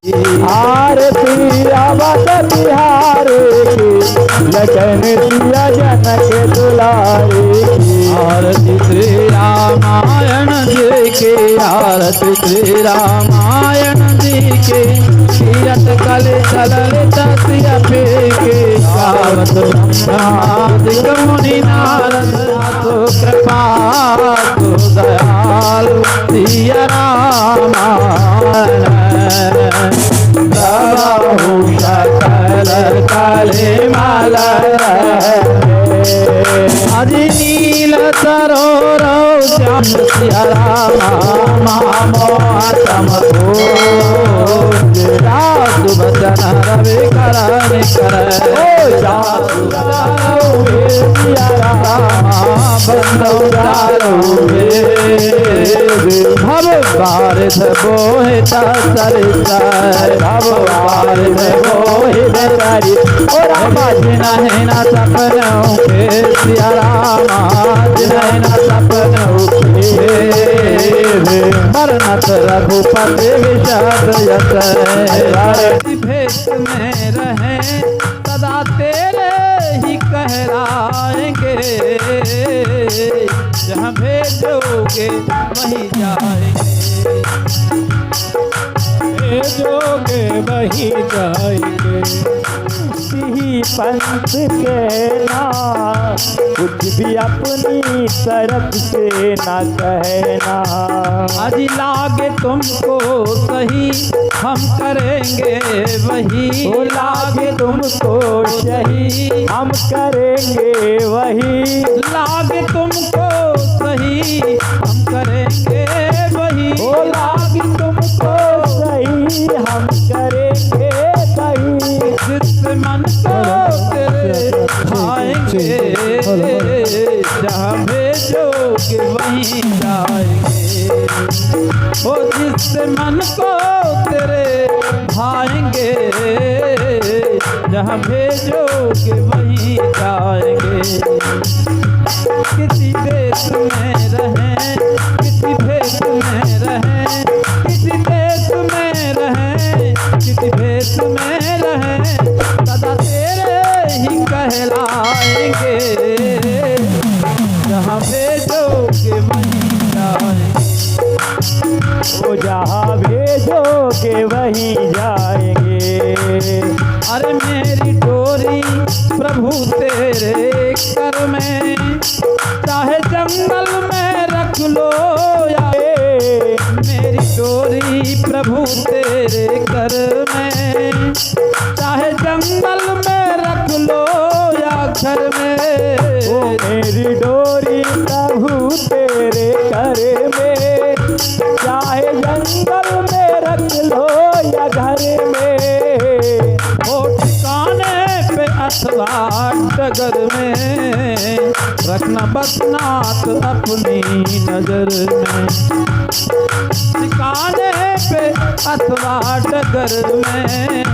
आरती आवत बिहारी की लगन सिया जनक दुलारी की। आरती श्री रामायण जी की, आरती श्री रामायण जी की। तीरथ कले चललित सिया फेंके, गावत ब्रह्मादिक मुनि नारद। तो कृपा तो दयालु सिया रामायण, प्रभु सकल कले मलय। अजि नील सरोवर श्याम सिया रामा मोहतम को। जासु बदन रवि करन कर, जासु बदन सिया रामा बंदो दारुवे। भव बारिश बोहित सरिता, भव बारिश बोहित सरिता। ओ रामा जिन्हें न सपनों के सिया रामा, जिन्हें न सपनों के। मरनत रघुपति विषाद यत, भेष में रहे सदा तेरे ही कहलाएंगे। जहाँ भेजोगे वहीं जाएंगे, भेजोगे वहीं जाएंगे। सिही पंथ के ना कुछ भी अपनी तरफ से ना कहना। आज लागे तुमको सही हम करेंगे वही। वो लागे तुमको सही हम करेंगे वही। लागे तुमको सही हम करेंगे वही। वो लागे तुमको सही हम करेंगे वही। जिस मन को तेरे खाएंगे, जहाँ भेजोगे वहीं जाएंगे। ओ जिस मन को तेरे भाएंगे, जहाँ भेजोगे वहीं जाएंगे। किसी देश में रहें, किसी भेष में रहें, किसी देश में रहें, किसी भेष में रहें, सदा तेरे ही कहलाएंगे। जहाँ भेजोगे वहीं जाएंगे, वो जहाँ भेजोगे वहीं जाएंगे। अरे मेरी डोरी प्रभु तेरे कर में, चाहे जंगल में रख लो या। मेरी डोरी प्रभु तेरे कर में, चाहे जंगल में रख लो या घर में। ओ मेरी डोरी प्रभु तेरे कर में, चाहे जंगल में रख लो या घर में। हो ठिकाने पे अथवा डगर में, रखना बस नाथ अपनी नजर में। ठिकाने पे अथवा डगर में,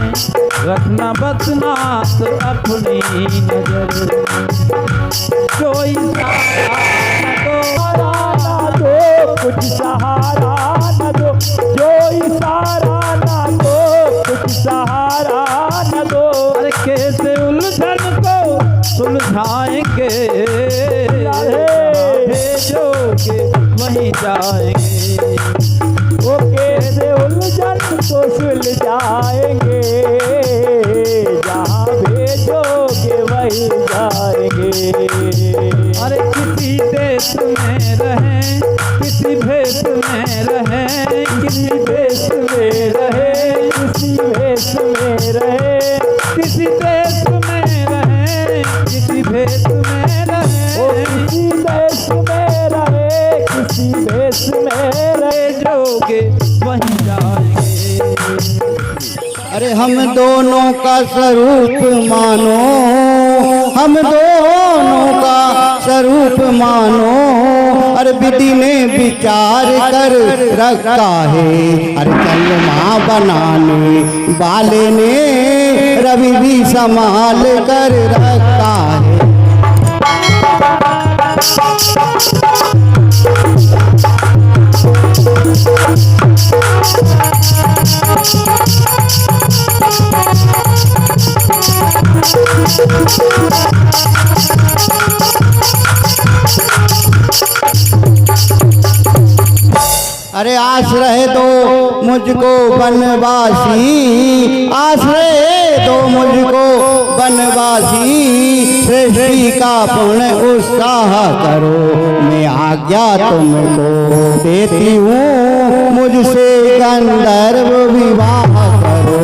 रखना बस नाथ अपनी नजर में। कोई सहारा ना दो कुछ सहारा न दो, जो इशारा ना दो कुछ सहारा न दो। अरे कैसे उलझन को सुलझाएंगे, भेजोगे वहीं जाएंगे। वो कैसे उलझन को सुलझाएंगे, जहाँ भेजोगे वहीं जाएंगे। अरे किसी देश में रहें, किसी भेष में रहें, किसी देश में रहे, किसी भेष में रहे, किसी देश में रहें, किसी भेष में ओ रहें। किसी देश में रहे, किसी भेष में रहे, भेजोगे वहीं जाएंगे। अरे हम दोनों का स्वरूप मानो, हम दोनों का स्वरूप मानो। अरे विधि ने विचार कर रखा है, अरे कलमा बनाने वाले ने रवि भी संभाल कर रखा है। अरे आश्रय दो मुझको बनवासी, आश्रय दो मुझको बनवासी, सृष्टि का पूर्ण उत्साह करो, मैं आज्ञा तुमको देती हूँ, मुझसे गंधर्व विवाह करो।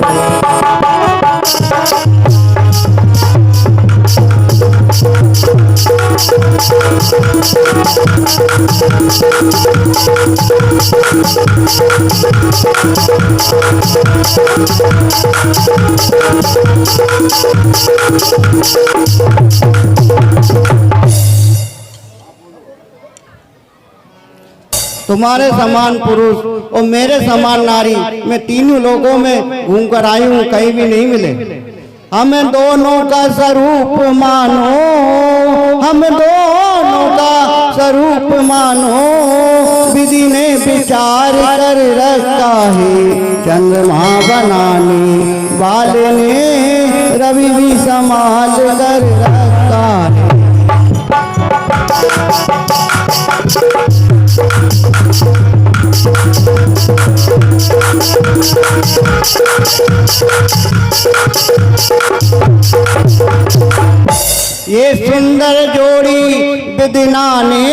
तुम्हारे समान पुरुष और मेरे समान नारी मैं तीनों लोगों में घूम कर आई हूँ, कहीं भी नहीं मिले। हमें दोनों का स्वरूप मानो, हम दोनों का स्वरूप मानो, विधि ने विचार कर रखा है, चंद्रमा बनाने वाले ने रवि भी संभाल कर रखा है। ये सुंदर जोड़ी विदना ने,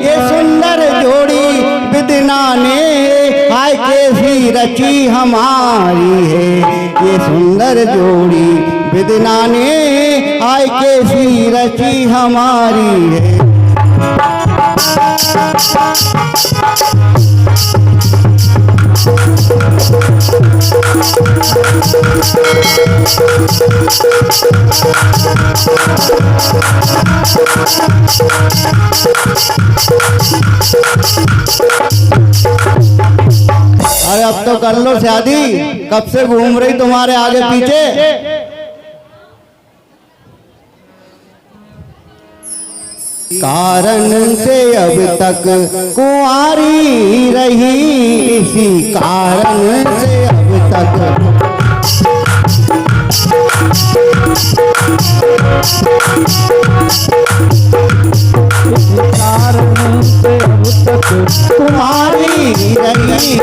ये सुंदर जोड़ी विदना ने, हाय कैसी रची हमारी है, ये सुंदर जोड़ी विदना ने, हाय कैसी रची हमारी है। अरे अब तो कर लो शादी, कब से घूम रही तुम्हारे आगे पीछे। कारण से अब तक कुंवारी रही, इसी कारण से अब तक कारण से अब तक कुंवारी रही,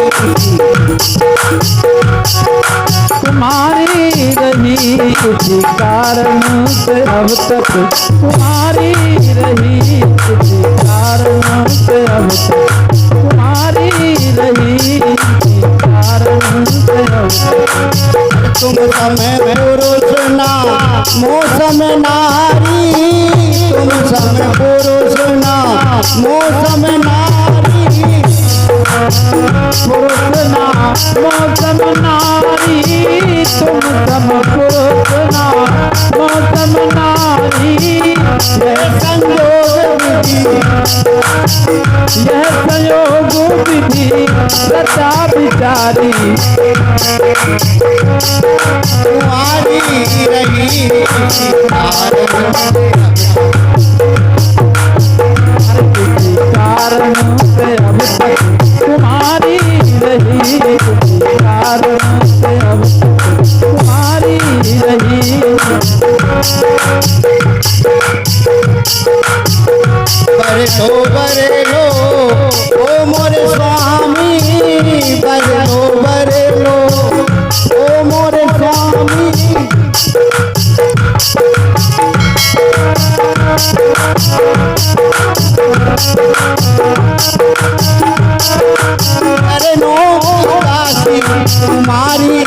तुम्हारी रही, इसी कारण से अब तक तुम्हारी रही, इसी कारण से अब तक तुम्हारी रही, इसी कारण से अब तक। तुम समय पुरुष ना मौसम नारी, तुम समय पुरुष ना मौसम नारी, पुरुष ना मौसम नारी, तुम सम पुरुष ना मौसम नारी, यह संयोग विधि, यह संयोग विधि रचा बिचारी, तुम्हारी रही कारण से अब तक तुम्हारी रही, कारण से अब तक तुम्हारी रही। बरे लो ओ मोरे स्वामी, बरे लो ओ मोरे स्वामी, अरे नो दासी तुम्हारी,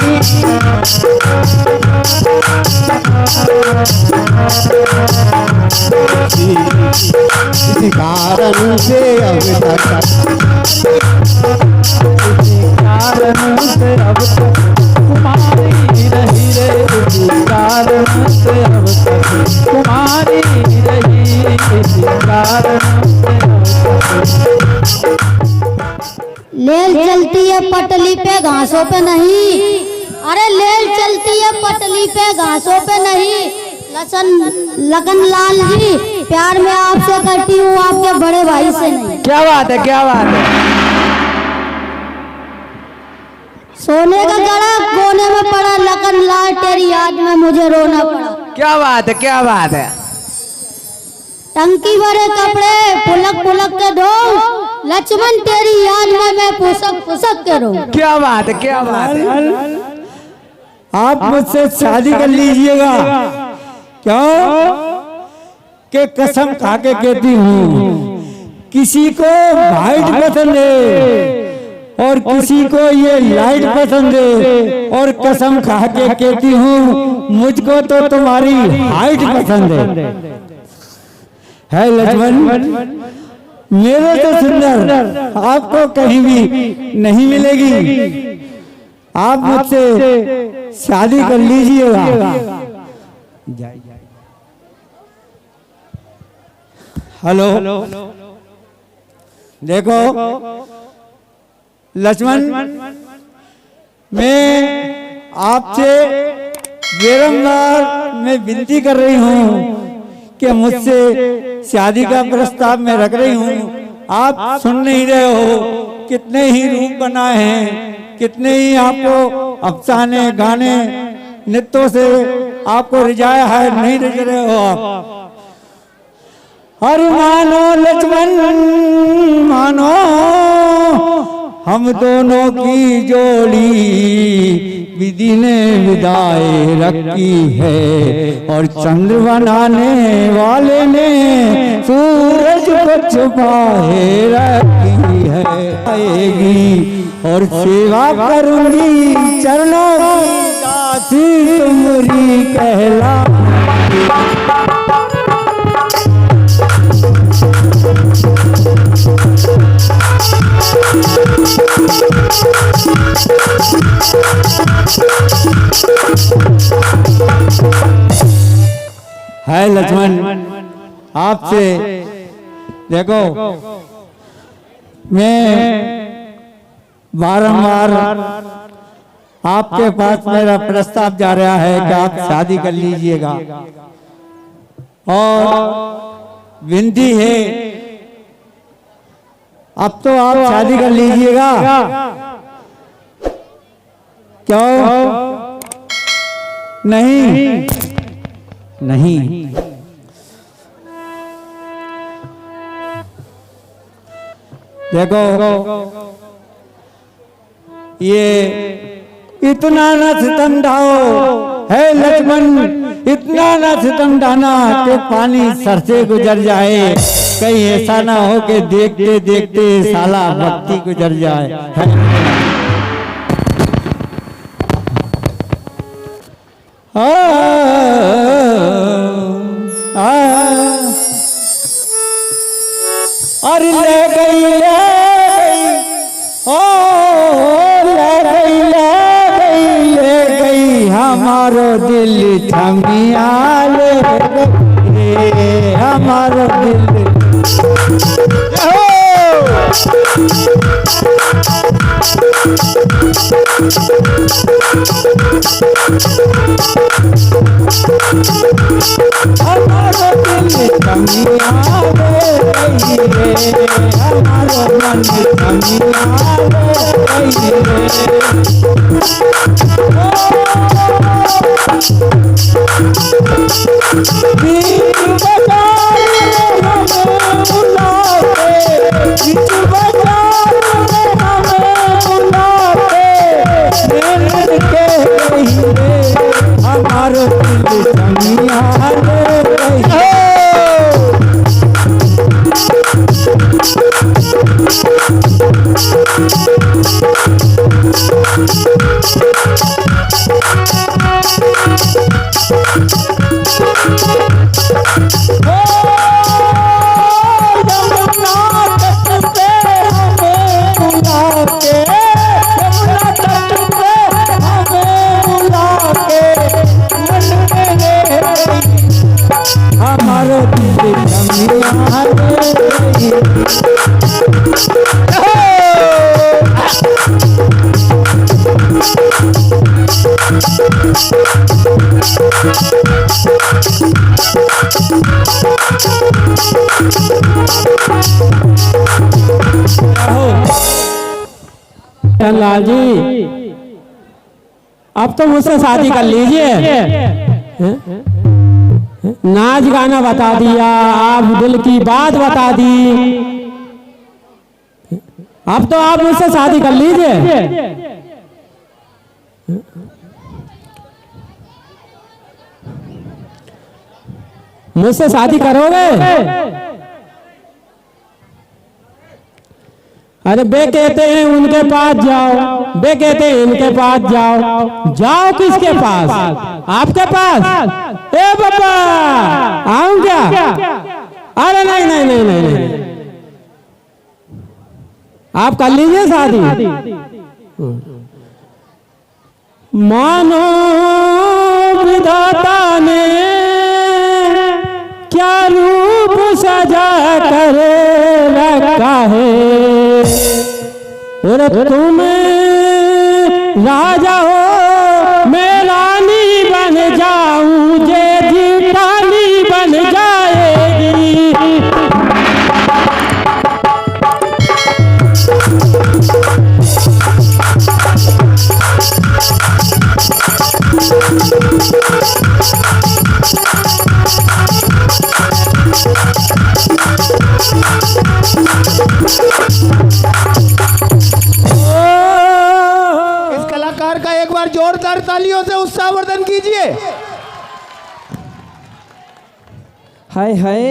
इसी कारण से अब तक, कारण से अब तक तुम्हारी रही रे, इसी कारण से अब तक तुम्हारी रही, इसी कारण से अब तक। लेल चलती है पटली पे घासों पे नहीं, अरे लेल चलती है पटली पे घासों पे नहीं। लखन लाल जी, प्यार में आपसे करती हूँ, आपके बड़े भाई से नहीं। क्या बात है, क्या बात है। सोने का गड़ा कोने में पड़ा, लखन लाल तेरी याद में मुझे रोना पड़ा। क्या बात है, क्या बात है। टंकी भरे कपड़े पुलक पुलक के धो, लक्ष्मण तेरी याद में मैं पुसक पुसक करूं। क्या बात है, क्या बात है। आप मुझसे शादी कर लीजिएगा। क्यों कि कसम खा के कहती हूँ, किसी को वाइट पसंद है और किसी को ये लाइट पसंद है, और कसम खा के कहती हूँ मुझको तो तुम्हारी हाइट पसंद है लक्ष्मण। मेरे तो सुंदर आपको कहीं भी नहीं मिलेगी। आप मुझसे शादी कर लीजिएगा। हेलो, देखो लक्ष्मण, मैं आपसे बेरंगार में विनती कर रही हूँ कि मुझसे शादी का प्रस्ताव मैं रख रही हूँ। आप सुन नहीं रहे हो, कितने ही रूप बनाए हैं, कितने ही आपको अफसाने गाने नृत्यों से आपको रिझाया है, नहीं रिझ रहे हो आप। अरे मानो लक्ष्मण मानो, हम दोनों की जोड़ी विधि ने विदाई रखी है, और चंद्र बनाने वाले ने सूरज को छुपाए रखी है। आएगी और सेवा करूंगी, चरणों की दासी तुम्हारी कहला। है लक्ष्मण, आपसे देखो मैं बारंबार आपके पास मेरा प्रस्ताव जा रहा है कि आप शादी कर लीजिएगा, और विनती है अब तो आप शादी कर लीजिएगा। क्यों नहीं? नहीं, देखो ये इतना न सितम ढाओ है लक्ष्मण, इतना न सितम ढाना कि पानी सर से गुजर जाए। कहीं ऐसा ना हो कि देखते देखते साला भक्ति गुजर जाए। अरे ले गई ओ ले गई हमारो दिल थमिया, ले गई हमारो दिल। हमारो दिल थमिया ले गई रे, हमारो मन थमिया ले गई हमारो दिल थमिया ले गई। हमारो दिल थमिया ले गई। लाल जी, अब तो मुझसे शादी कर लीजिए। नाच गाना बता दिया, आप दिल की बात बता दी, अब तो आप मुझसे शादी कर लीजिए। मुझसे शादी करोगे? अरे बे कहते हैं उनके पास जाओ, बे कहते हैं इनके पास जाओ। जाओ किसके पास? आपके पास? ए बाबा आऊं क्या? अरे नहीं नहीं नहीं नहीं, नहीं। आप कर लीजिए शादी। मानो विधाता ने क्या रूप सजा कर रखा है, और तुम राजा हो मैं रानी बन जाऊं, जे जितानी बन जाएगी। इस कलाकार का एक बार जोरदार तालियों से उत्साहवर्धन कीजिए। हाय हाय,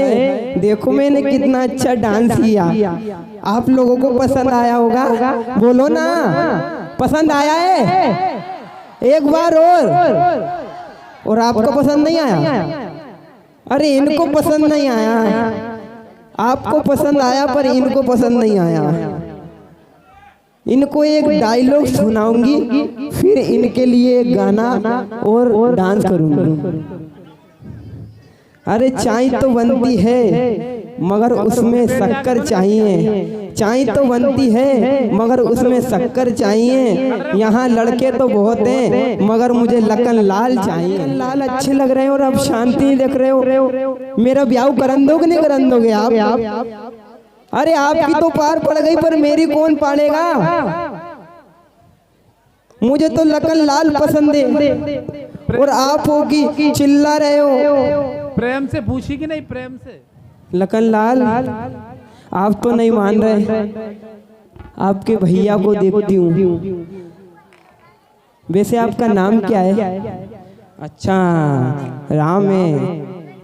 देखो मैंने कितना अच्छा डांस किया। आप लोगों को पसंद आया होगा, बोलो ना पसंद आया है? एक बार और आपको पसंद नहीं आया? अरे इनको पसंद नहीं आया, आपको पसंद आया पर इनको पसंद नहीं आया। इनको एक डायलॉग सुनाऊंगी, फिर इनके लिए गाना और डांस करूंगी। अरे चाय तो बनती है मगर उसमें शक्कर चाहिए, चाय तो बनती है मगर उसमें शक्कर चाहिए। यहाँ लड़के तो बहुत हैं मगर मुझे लखन लाल चाहिए। लाल अच्छे लग रहे हैं और आप शांति देख रहे हो। मेरा ब्याह करन दोगे नहीं करन दोगे आप? अरे आपकी तो पार पड़ गई पर मेरी कौन पालेगा? मुझे तो लखन लाल पसंद है और आप हो कि चिल्ला रहे हो। प्रेम से पूछी कि नहीं? प्रेम से लखन लाल आप तो नहीं मान रहे। आपके भैया को देखती हूँ। वैसे आपका नाम क्या है? अच्छा राम है।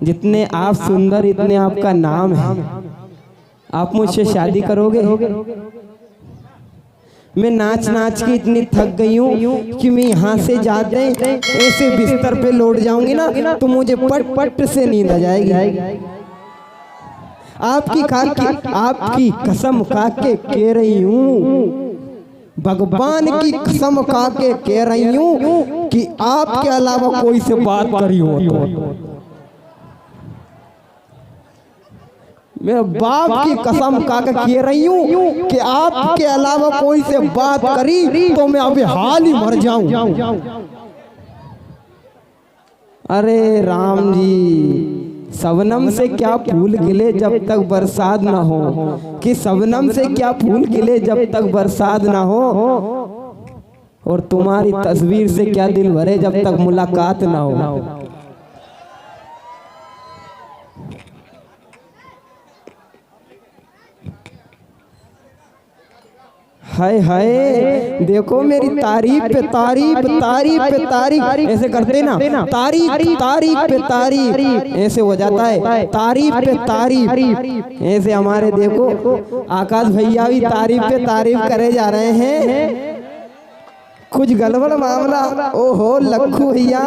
जितने आप सुंदर इतने आपका नाम है। आप मुझसे शादी करोगे? मैं नाच नाच के इतनी थक गई हूँ कि मैं यहाँ से जाते ऐसे बिस्तर पे लौट जाऊंगी ना तो मुझे पट पट से नींद आ जाएगी। आपकी कसम खा के कह रही हूँ, भगवान की कसम खा के कह रही हूँ कि आपके अलावा कोई से बात करी हो तो मेरे बाप की कसम खा के कह रही हूँ कि आपके अलावा कोई से बात करी तो मैं अभी हाल ही मर जाऊं। अरे राम जी, शबनम से क्या फूल खिले जब तक बरसात ना हो, कि शबनम से क्या फूल खिले जब तक बरसात ना हो, और तुम्हारी तस्वीर से क्या दिल भरे जब तक मुलाकात ना हो। हाय हाय, देखो मेरी तारीफ पे तारीफ, तारीफ पे तारीफ ऐसे करते ना, तारीफ तारीफ पे तारीफ ऐसे हो जाता है, तारीफ पे तारीफ ऐसे। हमारे देखो आकाश भैया भी तारीफ पे तारीफ करे जा रहे हैं। कुछ गड़बड़ मामला। ओहो लक्खू भैया,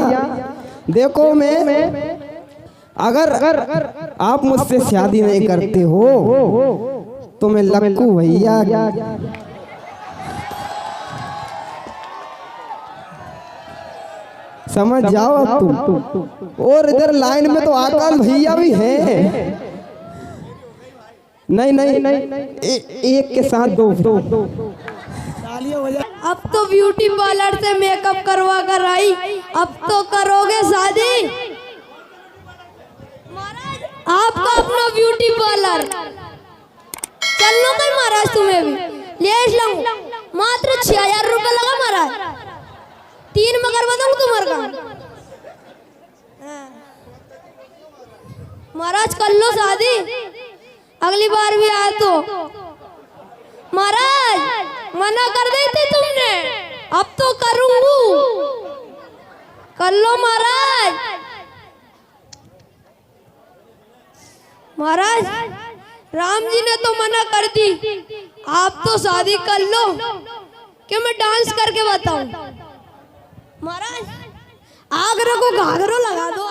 देखो मैं अगर आप मुझसे शादी नहीं करते हो तो मैं लक्खू भैया समझ जाओ अब तुम। और इधर लाइन में तो आकाश भैया भी है। नहीं नहीं नहीं, एक के साथ दो। अब तो ब्यूटी पार्लर से मेकअप करवा कर आई, अब तो करोगे शादी? आपका अपना ब्यूटी पार्लर चल लो कल महाराज, तुम्हें भी ले लूं। मात्र 6000 रुपये लगा महाराज, 3 में करवा दूंगा तुम्हारा काम। महाराज कर लो शादी, अगली बार भी आए तो महाराज मना कर दी थी तुमने, अब तो करूंगी। कर लो महाराज। महाराज राम जी ने तो मना कर दी, आप तो शादी कर लो कि मैं डांस करके बताऊं। महाराज आगरा को घाघरो लगा दो।